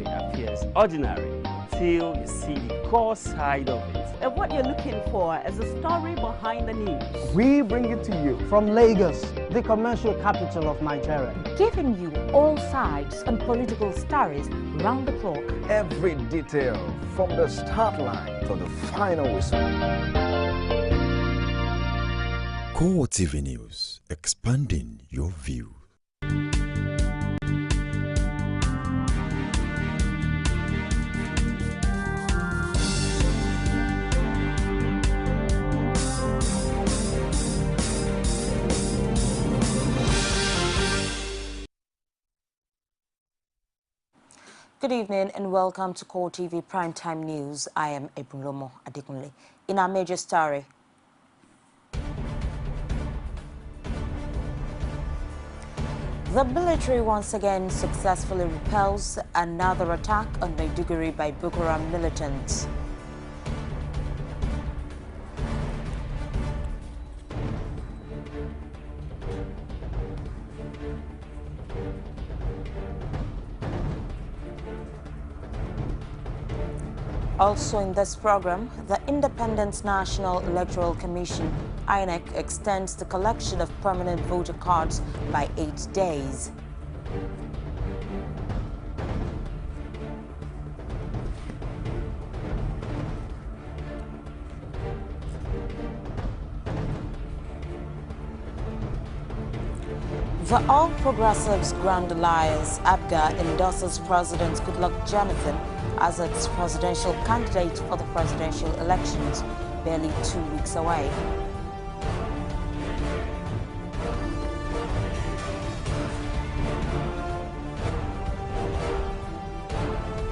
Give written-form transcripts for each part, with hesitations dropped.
appears ordinary till you see the core side of it. And what you're looking for is the story behind the news. We bring it to you from Lagos, the commercial capital of Nigeria. Giving you all sides and political stories round the clock. Every detail from the start line to the final whistle. CoreTV News, expanding your view. Good evening and welcome to CoreTV Primetime News. I am Ebunlomo Adekunle. In our major story, the military once again successfully repels another attack on Maiduguri by Boko Haram militants. Also in this program, the Independent National Electoral Commission, INEC, extends the collection of permanent voter cards by 8 days. The All Progressives Grand Alliance, APGA, endorses President Goodluck Jonathan as its presidential candidate for the presidential elections, barely 2 weeks away.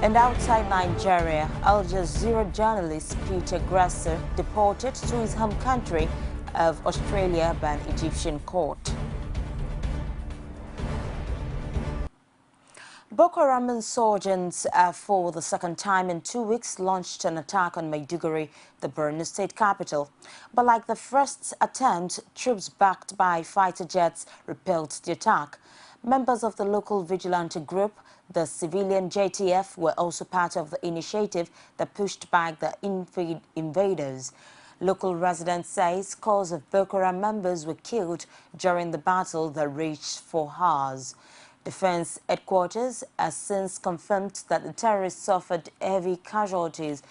And outside Nigeria, Al Jazeera journalist Peter Grasser deported to his home country of Australia by an Egyptian court. Boko Haram insurgents for the second time in 2 weeks launched an attack on Maiduguri, the Borno state capital. But like the first attempt, troops backed by fighter jets repelled the attack. Members of the local vigilante group, the civilian JTF, were also part of the initiative that pushed back the invaders. Local residents say scores of Boko Haram members were killed during the battle that raged for hours. Defense headquarters has since confirmed that the terrorists suffered heavy casualties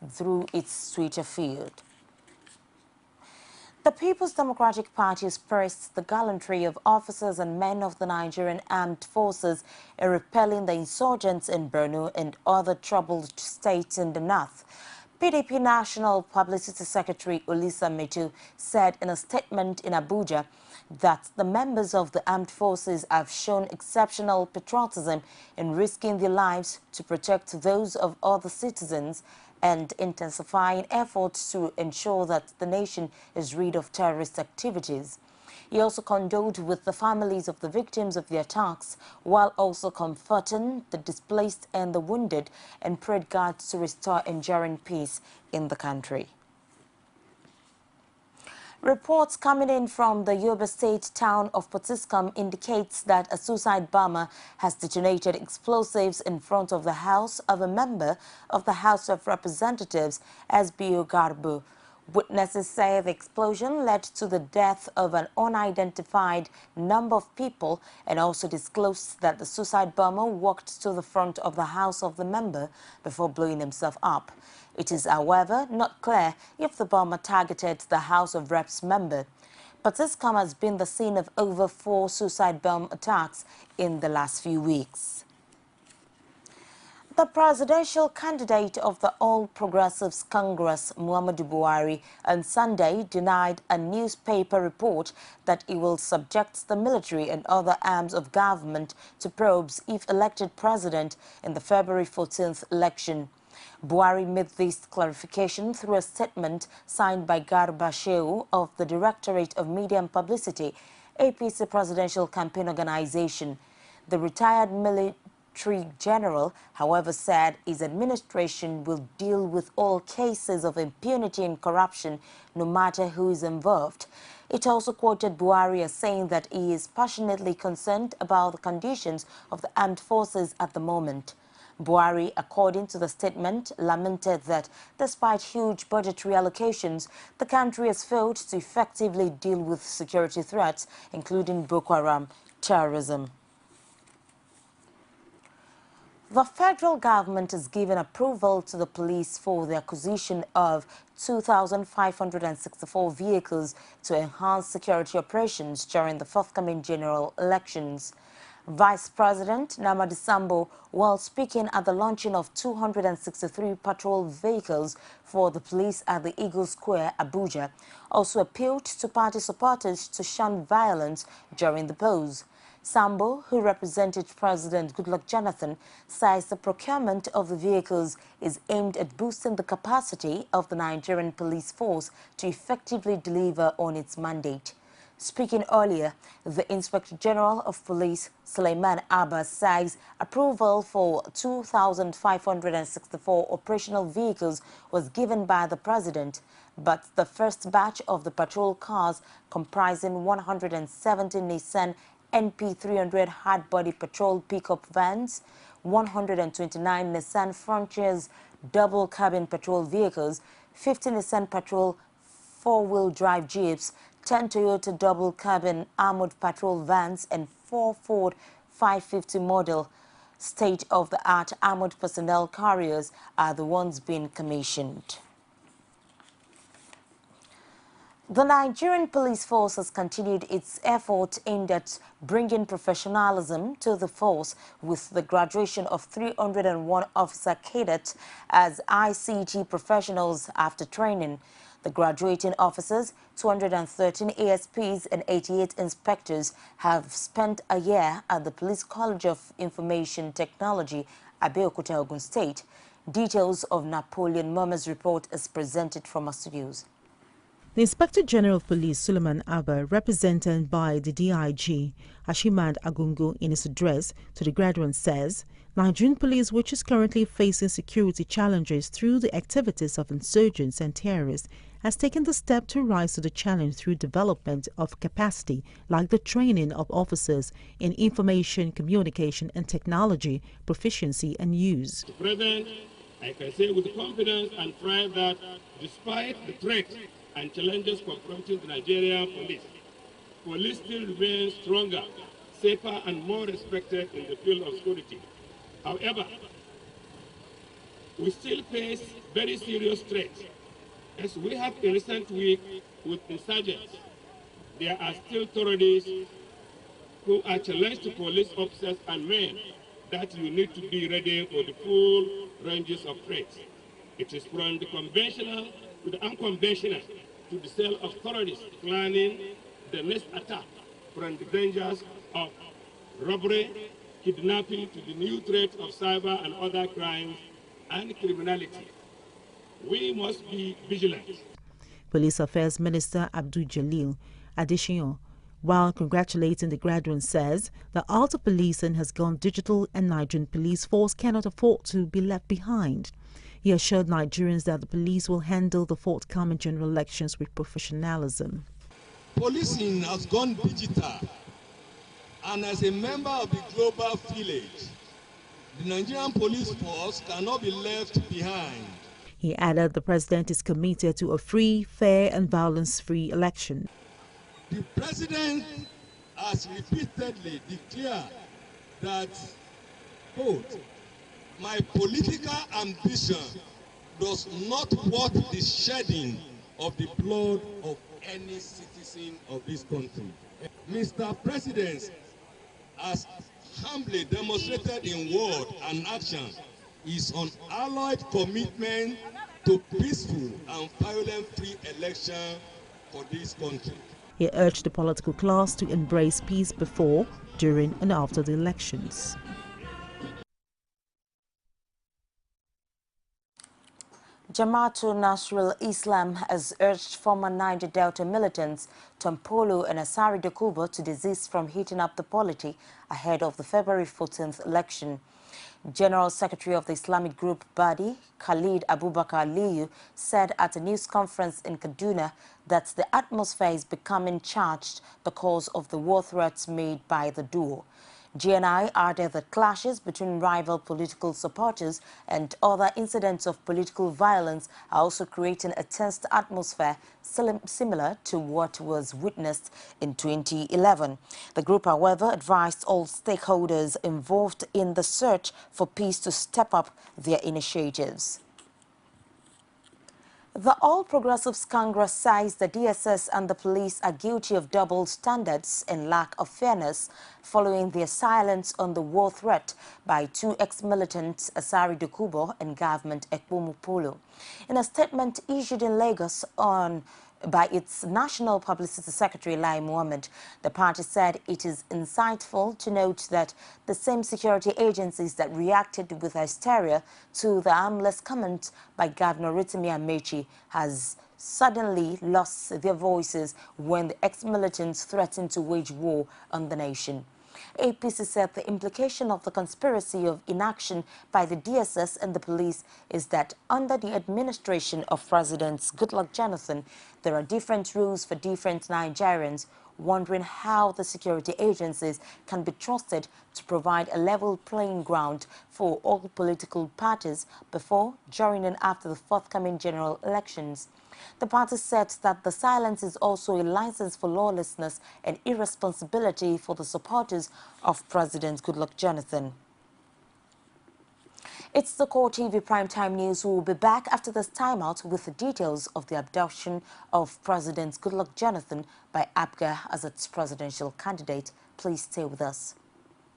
through its Twitter feed. The People's Democratic Party has praised the gallantry of officers and men of the Nigerian Armed Forces in repelling the insurgents in Borno and other troubled states in the north. PDP National Publicity Secretary Olisa Metu said in a statement in Abuja that the members of the armed forces have shown exceptional patriotism in risking their lives to protect those of other citizens and intensifying efforts to ensure that the nation is rid of terrorist activities. He also condoled with the families of the victims of the attacks, while also comforting the displaced and the wounded, and prayed God to restore enduring peace in the country. Reports coming in from the Yoruba State town of Potiskum indicates that a suicide bomber has detonated explosives in front of the house of a member of the House of Representatives, SBO Garbu. Witnesses say the explosion led to the death of an unidentified number of people and also disclosed that the suicide bomber walked to the front of the house of the member before blowing himself up. It is, however, not clear if the bomber targeted the House of Reps member. Potiskum has been the scene of over 4 suicide bomb attacks in the last few weeks. The presidential candidate of the All Progressives Congress, Muhammadu Buhari, on Sunday denied a newspaper report that he will subject the military and other arms of government to probes if elected president in the February 14th election. Buhari made this clarification through a statement signed by Garba Shehu of the Directorate of Media and Publicity, APC Presidential Campaign Organization. The retired military general, however, said his administration will deal with all cases of impunity and corruption, no matter who is involved. It also quoted Buhari as saying that he is passionately concerned about the conditions of the armed forces at the moment. Buhari, according to the statement, lamented that despite huge budgetary allocations, the country has failed to effectively deal with security threats, including Boko Haram terrorism. The federal government has given approval to the police for the acquisition of 2,564 vehicles to enhance security operations during the forthcoming general elections. Vice President Namadi Sambo, while speaking at the launching of 263 patrol vehicles for the police at the Eagle Square, Abuja, also appealed to party supporters to shun violence during the polls. Sambo, who represented President Goodluck Jonathan, says the procurement of the vehicles is aimed at boosting the capacity of the Nigerian police force to effectively deliver on its mandate. Speaking earlier, the Inspector General of Police, Suleiman Abbas, says approval for 2,564 operational vehicles was given by the President, but the first batch of the patrol cars, comprising 170 Nissan NP300 hard-body patrol pickup vans, 129 Nissan Frontiers double-cabin patrol vehicles, 50 Nissan patrol four-wheel drive jeeps, 10 Toyota double-cabin armored patrol vans, and 4 Ford 550 model state-of-the-art armored personnel carriers are the ones being commissioned. The Nigerian police force has continued its effort aimed at bringing professionalism to the force with the graduation of 301 officer cadets as ICT professionals after training. The graduating officers, 213 ASPs and 88 inspectors, have spent a year at the Police College of Information Technology, Abeokuta, Ogun State. Details of Napoleon Murma's report is presented from our studios. The Inspector General of Police, Suleiman Abba, represented by the DIG, Ashimad Agungu, in his address to the graduates, says Nigerian police, which is currently facing security challenges through the activities of insurgents and terrorists, has taken the step to rise to the challenge through development of capacity, like the training of officers in information, communication and technology, proficiency and use. President, I can say with confidence and pride that despite the threats and challenges confronting the Nigerian police still remains stronger, safer and more respected in the field of security. However, we still face very serious threats. As we have in recent weeks with insurgents, there are still terrorists who are challenged to police officers and men that you need to be ready for the full ranges of threats. It is from the conventional to the unconventional to the cell of terrorists planning the next attack, from the dangers of robbery, kidnapping to the new threat of cyber and other crimes and criminality. We must be vigilant. Police Affairs Minister Abdul Jalil Adesina, while congratulating the graduates, says the art of policing has gone digital and Nigerian police force cannot afford to be left behind. He assured Nigerians that the police will handle the forthcoming general elections with professionalism. Policing has gone digital, and as a member of the global village, the Nigerian police force cannot be left behind. He added the president is committed to a free, fair and violence-free election. The president has repeatedly declared that, quote, my political ambition does not worth the shedding of the blood of any citizen of this country. Mr. President has humbly demonstrated in word and action his unalloyed commitment to peaceful and violence-free election for this country. He urged the political class to embrace peace before, during and after the elections. Jamaatul Nasrul Islam has urged former Niger Delta militants Tompolo and Asari Dokubo to desist from heating up the polity ahead of the February 14th election. General Secretary of the Islamic Group Badi, Khalid Abubakar Aliyu, said at a news conference in Kaduna that the atmosphere is becoming charged because of the war threats made by the duo. GNI added that clashes between rival political supporters and other incidents of political violence are also creating a tense atmosphere similar to what was witnessed in 2011. The group, however, advised all stakeholders involved in the search for peace to step up their initiatives. The All Progressives Congress says the DSS and the police are guilty of double standards and lack of fairness following their silence on the war threat by two ex-militants, Asari Dokubo and government Ekpomupolo. In a statement issued in Lagos by its National Publicity Secretary, Lai Mohammed, the party said it is insightful to note that the same security agencies that reacted with hysteria to the harmless comment by Governor Rotimi Amechi has suddenly lost their voices when the ex-militants threatened to wage war on the nation. APC said the implication of the conspiracy of inaction by the DSS and the police is that under the administration of President Goodluck Jonathan, there are different rules for different Nigerians, wondering how the security agencies can be trusted to provide a level playing ground for all political parties before, during and after the forthcoming general elections. The party said that the silence is also a license for lawlessness and irresponsibility for the supporters of President Goodluck Jonathan. It's the CoreTV Primetime News. We will be back after this timeout with the details of the abduction of President Goodluck Jonathan by APGA as its presidential candidate. Please stay with us.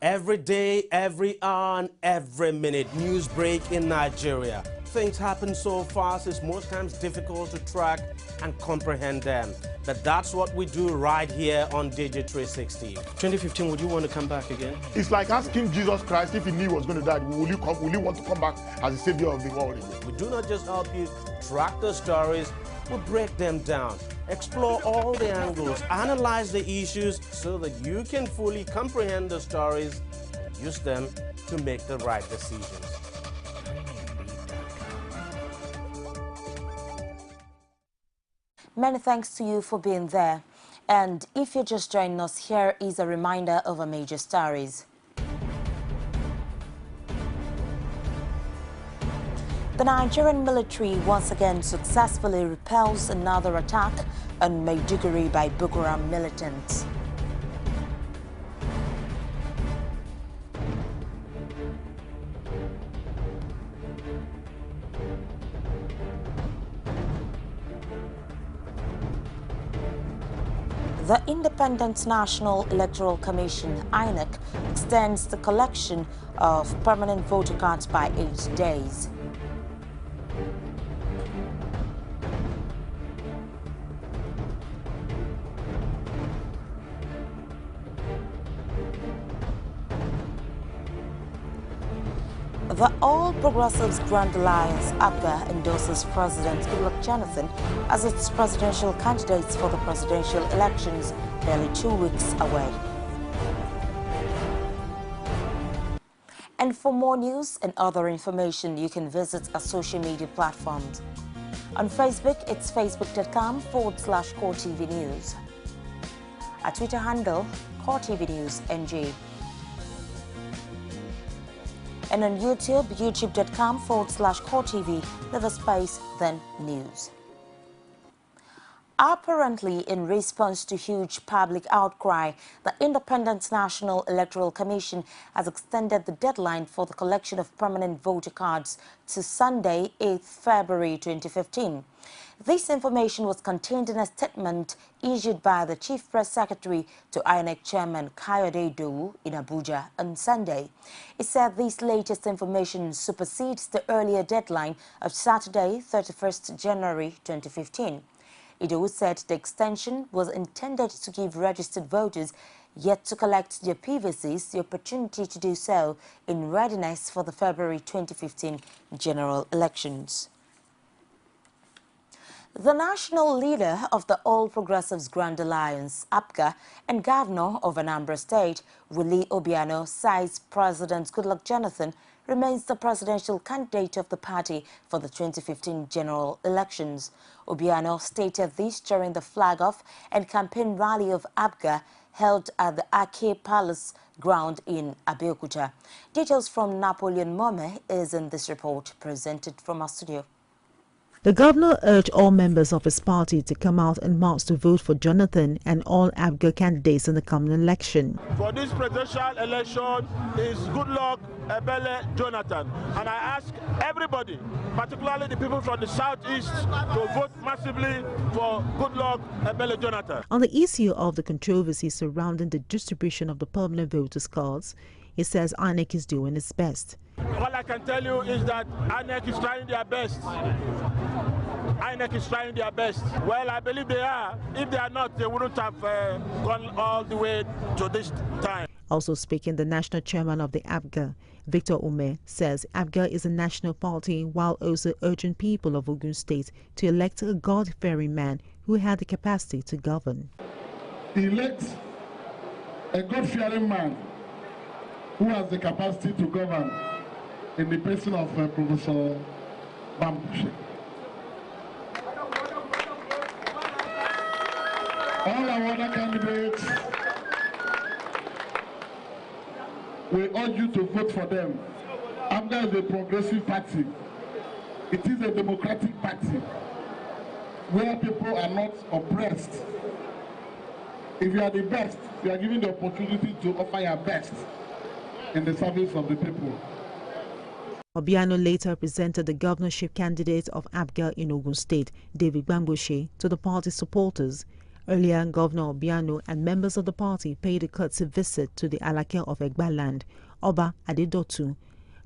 Every day, every hour, and every minute, news break in Nigeria. Things happen so fast, it's most times difficult to track and comprehend them. But that's what we do right here on Digi 360. 2015, would you want to come back again? It's like asking Jesus Christ if he knew he was going to die, will you want to come back as the savior of the world again? We do not just help you track the stories, we break them down, explore all the angles, analyze the issues so that you can fully comprehend the stories and use them to make the right decisions. Many thanks to you for being there. And if you're just joining us, here is a reminder of our major stories. The Nigerian military once again successfully repels another attack on Maiduguri by Boko Haram militants. The Independent National Electoral Commission, INEC, extends the collection of permanent voter cards by 8 days. The All Progressives Grand Alliance, APGA, endorses President Goodluck Jonathan as its presidential candidates for the presidential elections barely 2 weeks away. And for more news and other information, you can visit our social media platforms. On Facebook, it's facebook.com/CoreTV News. Our Twitter handle, CoreTV News NG. And on YouTube, youtube.com/CoreTV, leave a space, then news. Apparently, in response to huge public outcry, the Independent National Electoral Commission has extended the deadline for the collection of permanent voter cards to Sunday, 8th February 2015. This information was contained in a statement issued by the Chief Press Secretary to INEC Chairman Kayode Dowu in Abuja on Sunday. It said this latest information supersedes the earlier deadline of Saturday, 31st January 2015. Idowu said the extension was intended to give registered voters yet to collect their PVCs the opportunity to do so in readiness for the February 2015 general elections. The national leader of the All Progressives Grand Alliance, APGA, and Governor of Anambra State, Willie Obiano, says President Goodluck Jonathan remains the presidential candidate of the party for the 2015 general elections. Obiano stated this during the flag-off and campaign rally of APGA held at the Ake Palace ground in Abeokuta. Details from Napoleon Mome is in this report presented from our studio. The governor urged all members of his party to come out and march to vote for Jonathan and all ABGA candidates in the coming election. For this presidential election is Goodluck Ebele Jonathan. And I ask everybody, particularly the people from the southeast, to vote massively for Goodluck Ebele Jonathan. On the issue of the controversy surrounding the distribution of the permanent voters' cards, he says INEC is doing its best. All I can tell you is that INEC is trying their best. INEC is trying their best. Well, I believe they are. If they are not, they wouldn't have gone all the way to this time. Also speaking, the national chairman of the ABGA, Victor Ume, says ABGA is a national party while also urging people of Ogun State to elect a God-fearing man who had the capacity to govern. Elect a God-fearing man who has the capacity to govern in the person of Professor Bambushe. All our other candidates, we urge you to vote for them. ABGA is a progressive party. It is a democratic party where people are not oppressed. If you are the best, you are given the opportunity to offer your best in the service of the people. Obiano later presented the governorship candidate of ABGA in Ogun State, David Bambushe, to the party's supporters. Earlier, Governor Obiano and members of the party paid a courtesy visit to the Alake of Egbaland, Oba Adedotu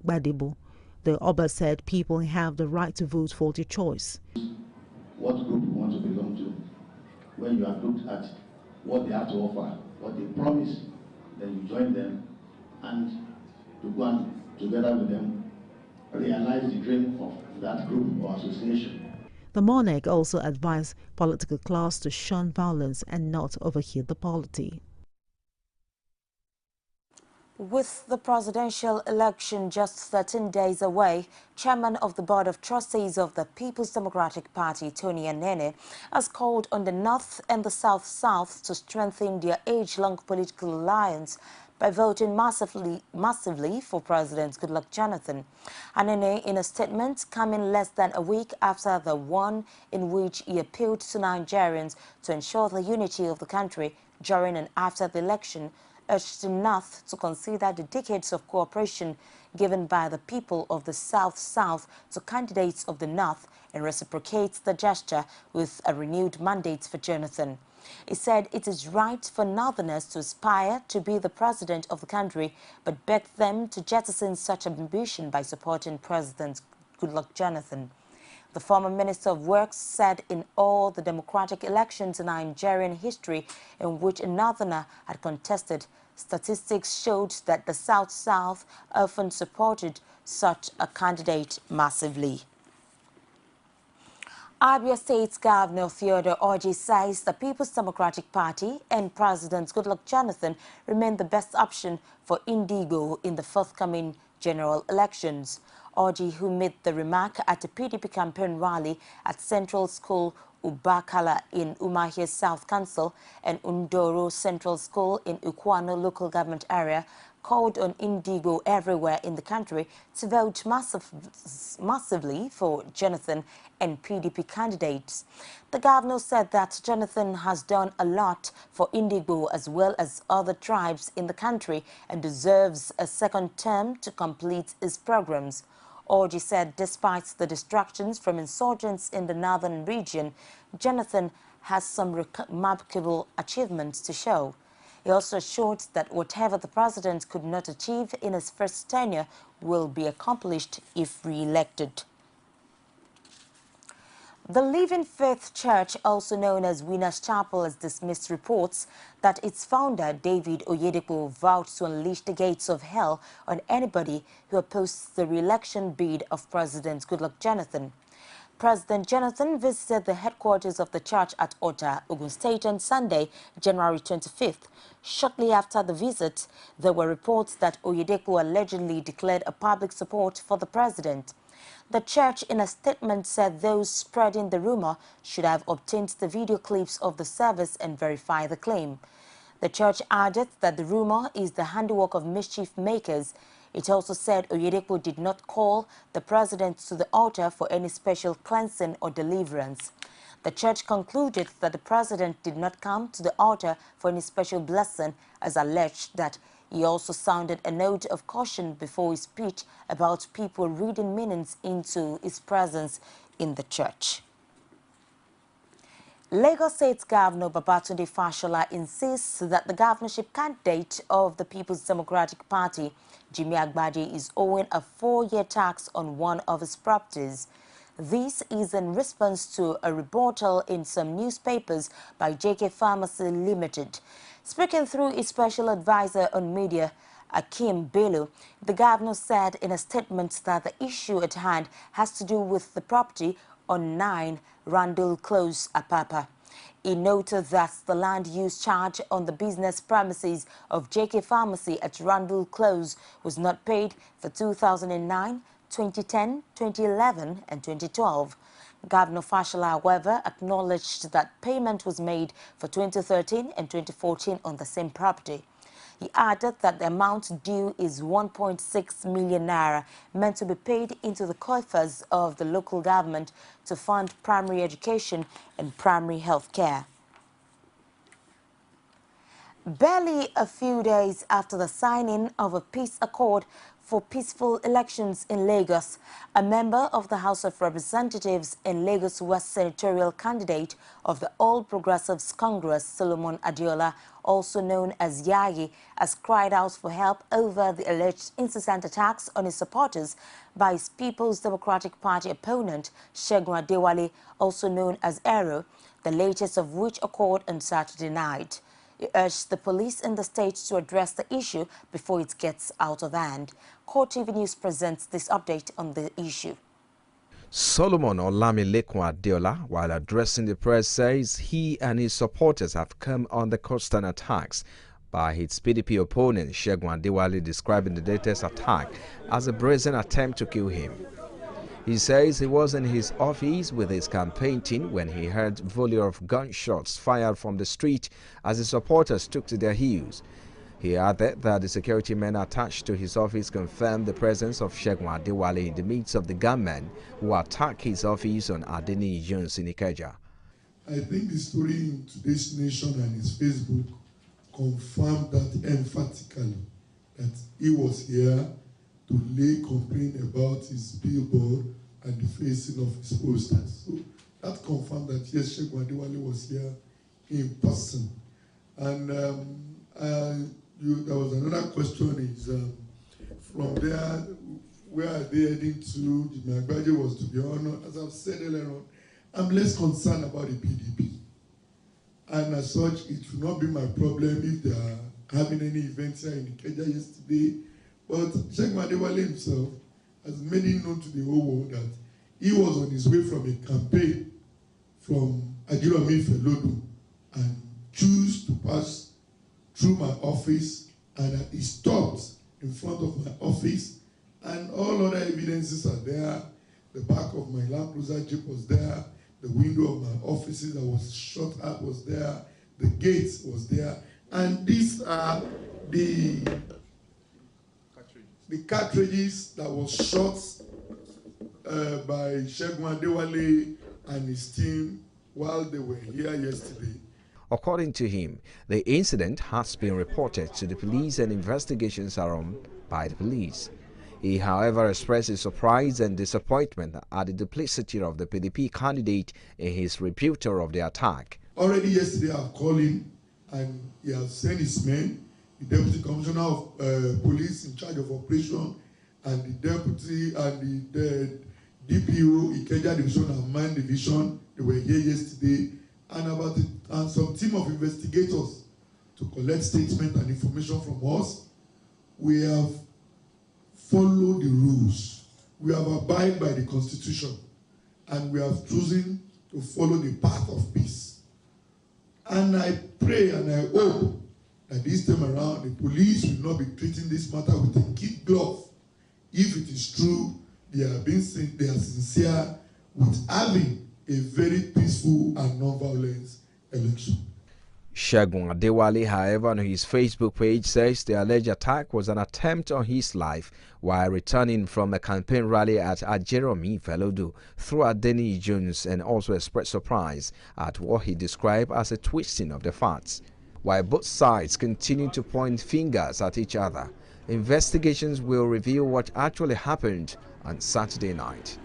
Gbadebo. The Oba said people have the right to vote for their choice. What group you want to belong to? When you have looked at what they have to offer, what they promise, then you join them and to go on together with them realize the dream of that group or association. The monarch also advised political class to shun violence and not overheat the polity. With the presidential election just 13 days away, Chairman of the Board of Trustees of the People's Democratic Party, Tony Anene, has called on the North and the South to strengthen their age-long political alliance by voting massively for President Goodluck Jonathan. Anene, in a statement coming less than a week after the one in which he appealed to Nigerians to ensure the unity of the country during and after the election, urged the North to consider the decades of cooperation given by the people of the South to candidates of the North and reciprocates the gesture with a renewed mandate for Jonathan. He said it is right for Northerners to aspire to be the president of the country, but begged them to jettison such ambition by supporting President Goodluck Jonathan. The former Minister of Works said in all the democratic elections in Nigerian history in which a Northerner had contested, statistics showed that the South often supported such a candidate massively. Abia State Governor Theodore Orji says the People's Democratic Party and President Goodluck Jonathan remain the best option for Indigo in the forthcoming general elections. Orji, who made the remark at a PDP campaign rally at Central School Ubakala in Umahia South Council and Undoro Central School in Ukwano local government area, called on Indigo everywhere in the country to vote massively for Jonathan and PDP candidates. The governor said that Jonathan has done a lot for Indigo as well as other tribes in the country and deserves a second term to complete his programs. Orji said despite the distractions from insurgents in the northern region, Jonathan has some remarkable achievements to show. He also assured that whatever the president could not achieve in his first tenure will be accomplished if re-elected. The Living Faith Church, also known as Winners Chapel, has dismissed reports that its founder, David Oyedepo, vowed to unleash the gates of hell on anybody who opposes the re-election bid of President Goodluck Jonathan. President Jonathan visited the headquarters of the church at Ota, Ogun State on Sunday, January 25th. Shortly after the visit, there were reports that Oyedepo allegedly declared a public support for the president. The church, in a statement, said those spreading the rumor should have obtained the video clips of the service and verify the claim. The church added that the rumor is the handiwork of mischief makers. It also said Oyedepo did not call the president to the altar for any special cleansing or deliverance. The church concluded that the president did not come to the altar for any special blessing, as alleged that he also sounded a note of caution before his speech about people reading meanings into his presence in the church. Lagos State Governor Babatunde Fashola insists that the governorship candidate of the People's Democratic Party, Jimmy Agbaje, is owing a 4-year tax on one of his properties. This is in response to a rebuttal in some newspapers by JK Pharmacy Limited. Speaking through his special advisor on media, Akim Bello, the governor said in a statement that the issue at hand has to do with the property on 9 Randall Close, Apapa. He noted that the land use charge on the business premises of JK Pharmacy at Randall Close was not paid for 2009, 2010, 2011 and 2012. Governor Fashola, however, acknowledged that payment was made for 2013 and 2014 on the same property. He added that the amount due is 1.6 million naira, meant to be paid into the coffers of the local government to fund primary education and primary health care. Barely a few days after the signing of a peace accord for peaceful elections in Lagos, a member of the House of Representatives and Lagos West senatorial candidate of the All Progressives Congress, Solomon Adiola, also known as Yayi, has cried out for help over the alleged incessant attacks on his supporters by his People's Democratic Party opponent, Segun Adewale, also known as Ero, the latest of which occurred on Saturday night. He urged the police in the state to address the issue before it gets out of hand. CoreTV News presents this update on the issue. Solomon Olamilekun Adeola, while addressing the press, says he and his supporters have come under constant attacks by his PDP opponent, Segun Adewale, describing the latest attack as a brazen attempt to kill him. He says he was in his office with his campaign team when he heard a volley of gunshots fired from the street as his supporters took to their heels. He added that the security men attached to his office confirmed the presence of Segun Adewale in the midst of the gunmen who attacked his office on Adeni Jones in Ikeja. I think the story in Today's Nation and his Facebook confirmed that emphatically, that he was here to lay complaint about his billboard and the facing of his posters. So that confirmed that yes, Segun Adewale was here in person. And there was another question is from there, where are they heading to? Jimmy Agbaje was to be honored. As I've said earlier on, I'm less concerned about the PDP. And as such, it should not be my problem if they are having any events here in Ikeja yesterday. But Segun Adewale himself has made it known to the whole world that he was on his way from a campaign from Ajiromi Felodu and chose to pass through my office, and he stopped in front of my office, and all other evidences are there. The back of my Land Cruiser Jeep was there, the window of my offices that was shot at was there, the gate was there, and these are the cartridges that was shot by Segun Adewale and his team while they were here yesterday. According to him, the incident has been reported to the police and investigations are on by the police. He, however, expressed his surprise and disappointment at the duplicity of the PDP candidate in his rebuttal of the attack. Already yesterday I've called him and he has sent his men, the Deputy Commissioner of Police in charge of operation and the Deputy and the DPO, Ikeja Division and Mine Division. They were here yesterday, and some team of investigators to collect statement and information from us. We have followed the rules. We have abided by the Constitution, and we have chosen to follow the path of peace. And I pray and I hope that this time around the police will not be treating this matter with a kid glove. If it is true, they are sincere with having a very peaceful and non-violent election. Segun Adewale, however, on his Facebook page says the alleged attack was an attempt on his life while returning from a campaign rally at Ajeromi Velodu through Adeni Jones, and also expressed surprise at what he described as a twisting of the facts. While both sides continue to point fingers at each other, investigations will reveal what actually happened on Saturday night.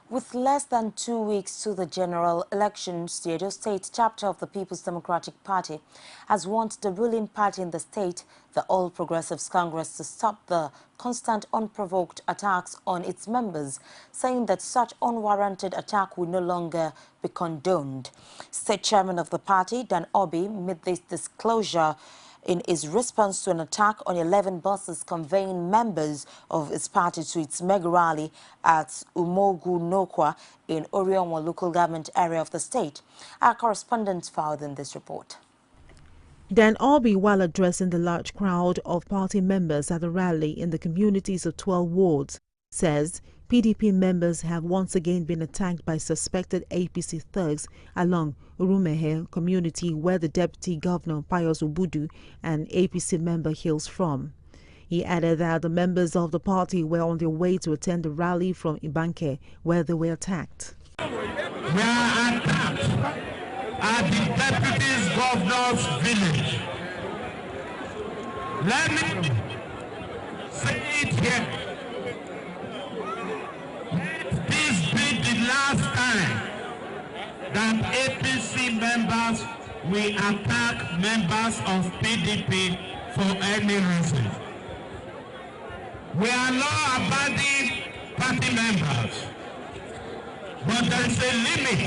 With less than 2 weeks to the general elections, the Edo State chapter of the People's Democratic Party has warned the ruling party in the state, the All Progressives Congress, to stop the constant unprovoked attacks on its members, saying that such unwarranted attack will no longer be condoned. State chairman of the party, Dan Obi, made this disclosure in his response to an attack on 11 buses conveying members of his party to its mega rally at Umogu Nokwa in Orionwa local government area of the state. Our correspondent filed in this report. Dan Obi, while addressing the large crowd of party members at the rally in the communities of 12 wards, says PDP members have once again been attacked by suspected APC thugs along Urumehe community where the Deputy Governor Pius Ubudu, an APC member, hails from. He added that the members of the party were on their way to attend the rally from Ibanke where they were attacked. We are attacked at the Deputy Governor's village. Let me say it here. This be the last time that APC members will attack members of PDP for any reason. We are law-abiding party members, but there is a limit.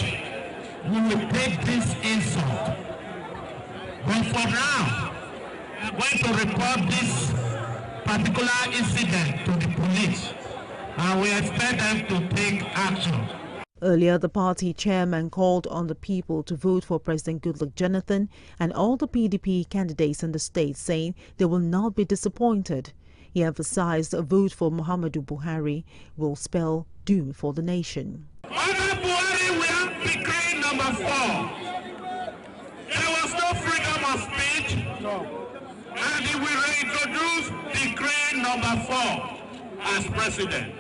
We will take this insult. But for now, we are going to report this particular incident to the police, and we expect them to take action. Earlier, the party chairman called on the people to vote for President Goodluck Jonathan and all the PDP candidates in the state, saying they will not be disappointed. He emphasized a vote for Muhammadu Buhari will spell doom for the nation. Under Buhari, we have decree number 4. There was no freedom of speech, and he will reintroduce decree number 4 as president.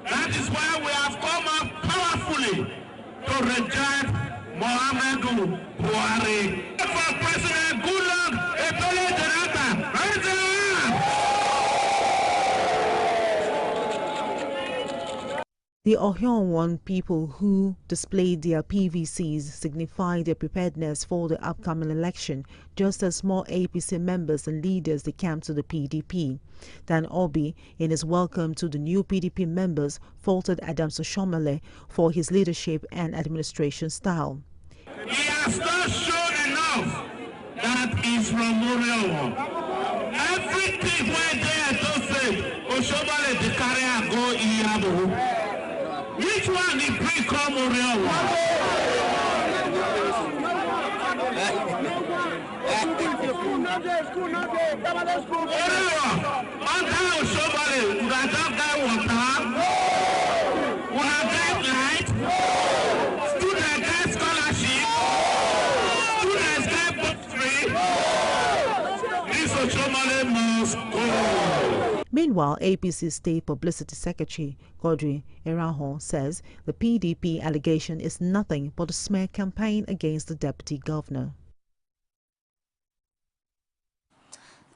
That is why we have come up powerfully to reject Muhammadu Buhari. For President Goodluck Jonathan, raise your hand. The Ohionwan people who displayed their PVCs signified their preparedness for the upcoming election, just as more APC members and leaders decamped to the PDP. Dan Obi, in his welcome to the new PDP members, faulted Adams Oshomole for his leadership and administration style. He has not shown enough that he's from Orionwa. Everything went there to say, Oshomole the carrier go Iyabo. Which one is pre-come Orionwa? Orionwa, under Oshomole, we have got water, we have got light, students get scholarship, students get bursary. This Oshomole must go. Meanwhile, APC State Publicity Secretary Godwin Erahon says the PDP allegation is nothing but a smear campaign against the Deputy Governor.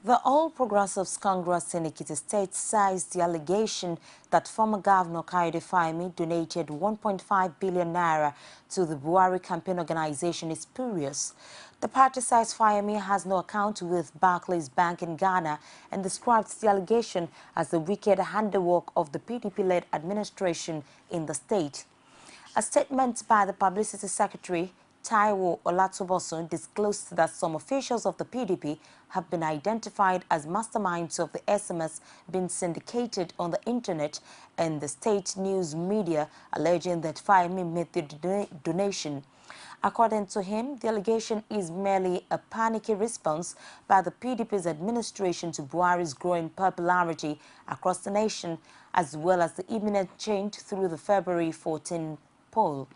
The All Progressives Congress in Ekiti State says the allegation that former Governor Kayode Fayemi donated 1.5 billion naira to the Buhari campaign organization is spurious. The party says Fayemi has no account with Barclays Bank in Ghana and describes the allegation as the wicked handiwork of the PDP-led administration in the state. A statement by the Publicity Secretary Taiwo Olatobosun disclosed that some officials of the PDP have been identified as masterminds of the SMS being syndicated on the internet and the state news media, alleging that Fayemi made the donation. According to him, the allegation is merely a panicky response by the PDP's administration to Buhari's growing popularity across the nation, as well as the imminent change through the February 14 poll.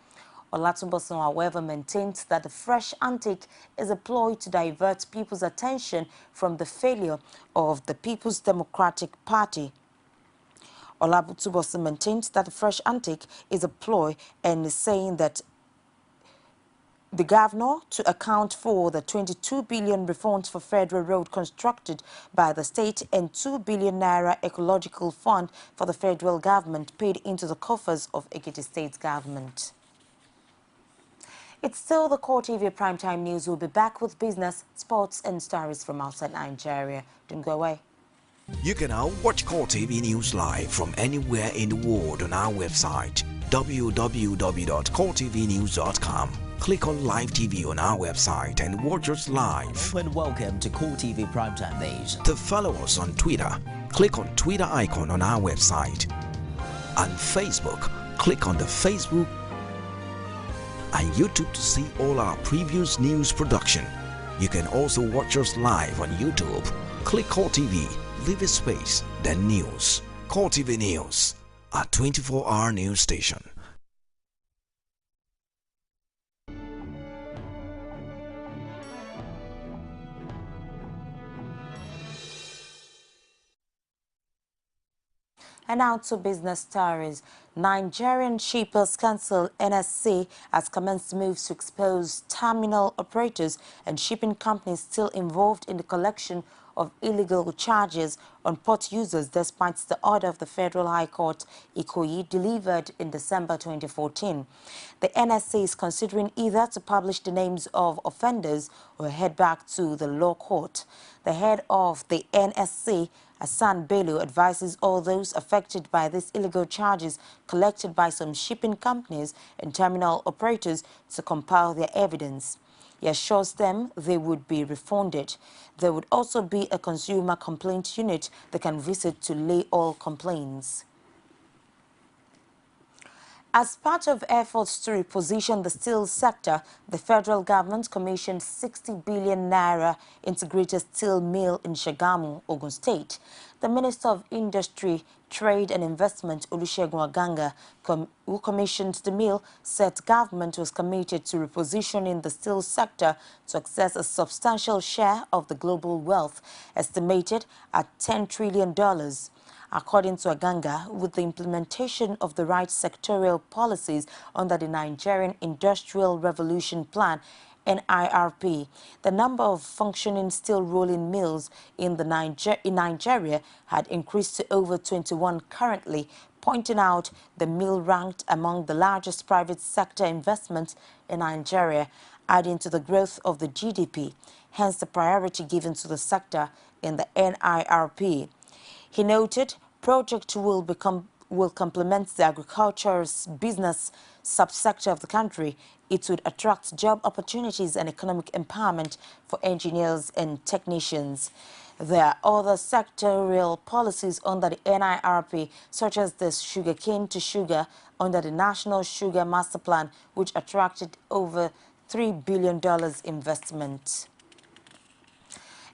Olatunbosun, however, maintains that the fresh antic is a ploy to divert people's attention from the failure of the People's Democratic Party. Olatunbosun maintains that the fresh antic is a ploy and is saying that the governor, to account for the 22 billion refunds for federal road constructed by the state and 2 billion naira ecological fund for the federal government paid into the coffers of Ekiti State government. It's still the CoreTV Primetime News. We'll be back with business, sports and stories from outside Nigeria. Don't go away. You can now watch CoreTV News live from anywhere in the world on our website www.coretvnews.com. Click on Live TV on our website and watch us live. And welcome to CoreTV Primetime News. To follow us on Twitter, click on Twitter icon on our website. On Facebook, click on the Facebook and YouTube to see all our previous news production. You can also watch us live on YouTube. Click CoreTV, leave a space, then news. CoreTV News, a 24-hour news station. And now to business stories. Nigerian Shippers Council (NSC) has commenced moves to expose terminal operators and shipping companies still involved in the collection of illegal charges on port users despite the order of the Federal High Court Ikoyi delivered in December 2014. The NSC is considering either to publish the names of offenders or head back to the law court. The head of the NSC, Hassan Bello, advises all those affected by these illegal charges collected by some shipping companies and terminal operators to compile their evidence. He assures them they would be refunded. There would also be a consumer complaint unit they can visit to lay all complaints. As part of efforts to reposition the steel sector, the federal government commissioned 60 billion naira integrated steel mill in Shagamu, Ogun State. The Minister of Industry, Trade and Investment, Olusegun Aganga, who commissioned the mill, said government was committed to repositioning the steel sector to access a substantial share of the global wealth, estimated at $10 trillion. According to Aganga, with the implementation of the right sectorial policies under the Nigerian Industrial Revolution Plan, NIRP, the number of functioning steel rolling mills in Nigeria had increased to over 21 currently, pointing out the mill ranked among the largest private sector investments in Nigeria, adding to the growth of the GDP, hence the priority given to the sector in the NIRP. He noted project will complement the agriculture's business subsector of the country. It would attract job opportunities and economic empowerment for engineers and technicians. There are other sectorial policies under the NIRP, such as the sugarcane to sugar under the National Sugar Master Plan, which attracted over $3 billion investment.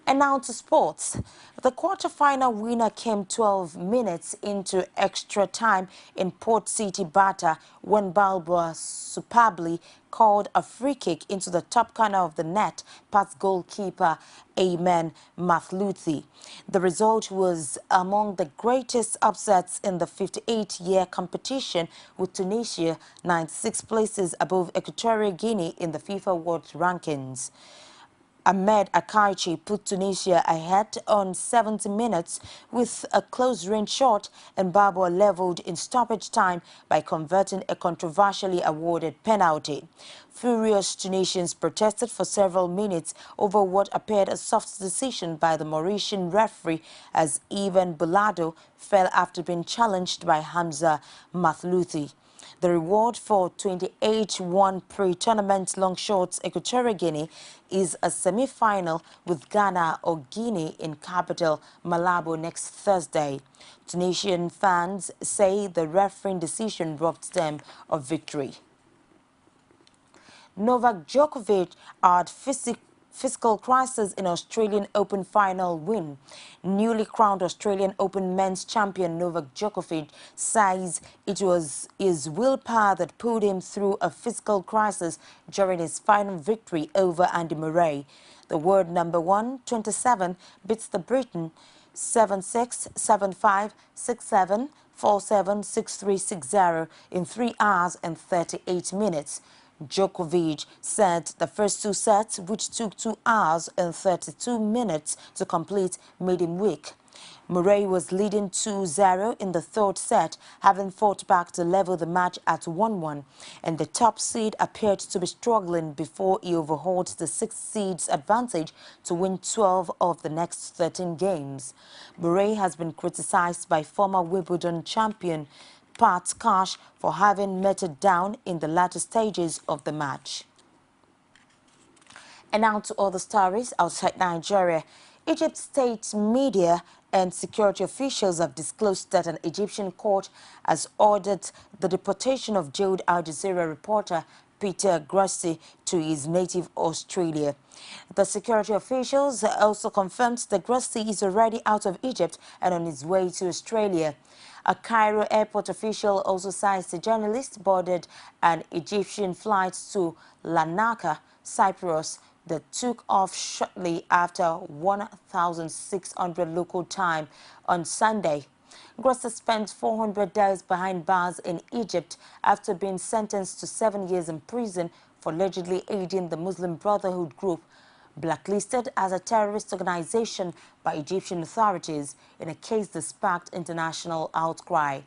And now to sports. The quarter-final winner came 12 minutes into extra time in Port City Bata when Balboa superbly called a free kick into the top corner of the net past goalkeeper Ayman Mathlouthi. The result was among the greatest upsets in the 58-year competition, with Tunisia 96 places above Equatorial Guinea in the FIFA World Rankings. Ahmed Akaichi put Tunisia ahead on 70 minutes with a close-range shot, and Balboa leveled in stoppage time by converting a controversially awarded penalty. Furious Tunisians protested for several minutes over what appeared a soft decision by the Mauritian referee, as Ivan Bulado fell after being challenged by Hamza Mathlouthi. The reward for 28-1 pre-tournament long shots Equatorial Guinea is a semi-final with Ghana or Guinea in capital Malabo next Thursday. Tunisian fans say the refereeing decision robbed them of victory. Novak Djokovic had fiscal crisis in Australian Open final win. Newly crowned Australian Open men's champion Novak Djokovic says it was his willpower that pulled him through a fiscal crisis during his final victory over Andy Murray. The world number one, 27, beats the Briton 7-6, 7-5, 6-7, 4-7, 6-3, 6-0 in 3 hours and 38 minutes. Djokovic said the first 2 sets, which took 2 hours and 32 minutes to complete, made him weak. Murray was leading 2-0 in the 3rd set, having fought back to level the match at 1-1, and the top seed appeared to be struggling before he overhauled the 6th seed's advantage to win 12 of the next 13 games. Murray has been criticized by former Wimbledon champion Pat Cash for having meted down in the latter stages of the match. And now to other stories outside Nigeria. Egypt's state media and security officials have disclosed that an Egyptian court has ordered the deportation of jailed Al Jazeera reporter Peter Grossi to his native Australia. The security officials also confirmed that Grossi is already out of Egypt and on his way to Australia. A Cairo airport official also says the journalist boarded an Egyptian flight to Larnaca, Cyprus, that took off shortly after 1,600 local time on Sunday. Grossi spent 400 days behind bars in Egypt after being sentenced to 7 years in prison for allegedly aiding the Muslim Brotherhood group, blacklisted as a terrorist organization by Egyptian authorities in a case that sparked international outcry.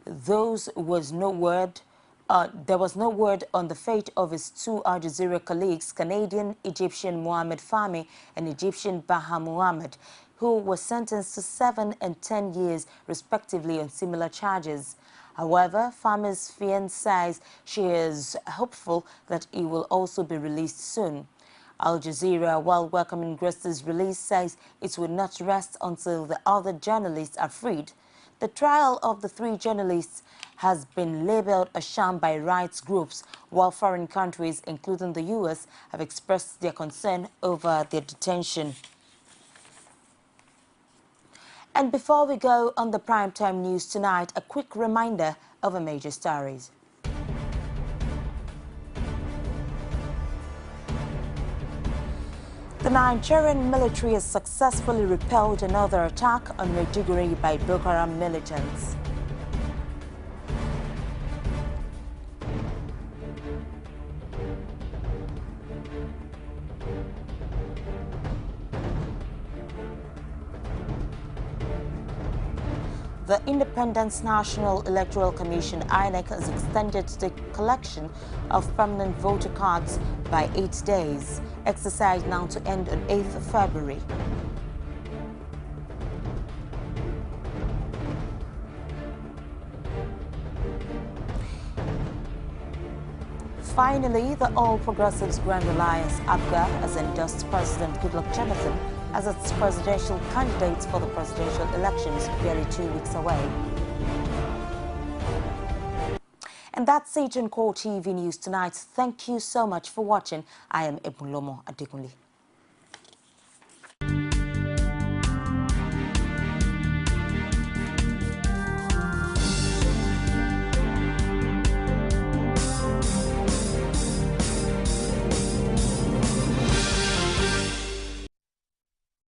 There was no word on the fate of his 2 Al Jazeera colleagues, Canadian-Egyptian Mohamed Fahmy and Egyptian Baha Mohamed, who were sentenced to 7 and 10 years respectively on similar charges. However, Fahmy's fiancée says she is hopeful that he will also be released soon. Al Jazeera, while welcoming Grossi's release, says it will not rest until the other journalists are freed. The trial of the 3 journalists has been labeled a sham by rights groups, while foreign countries, including the U.S., have expressed their concern over their detention. And before we go on the primetime news tonight, a quick reminder of our major stories. The Nigerian military has successfully repelled another attack on Maiduguri by Boko Haram militants. The Independent National Electoral Commission, INEC, has extended the collection of permanent voter cards by 8 days. Exercise now to end on 8th February. Finally, the All Progressives Grand Alliance, APGA, has endorsed President Goodluck Jonathan as its presidential candidate for the presidential elections barely 2 weeks away. And that's it on CoreTV News tonight. Thank you so much for watching. I am Ebulomo Adekunle.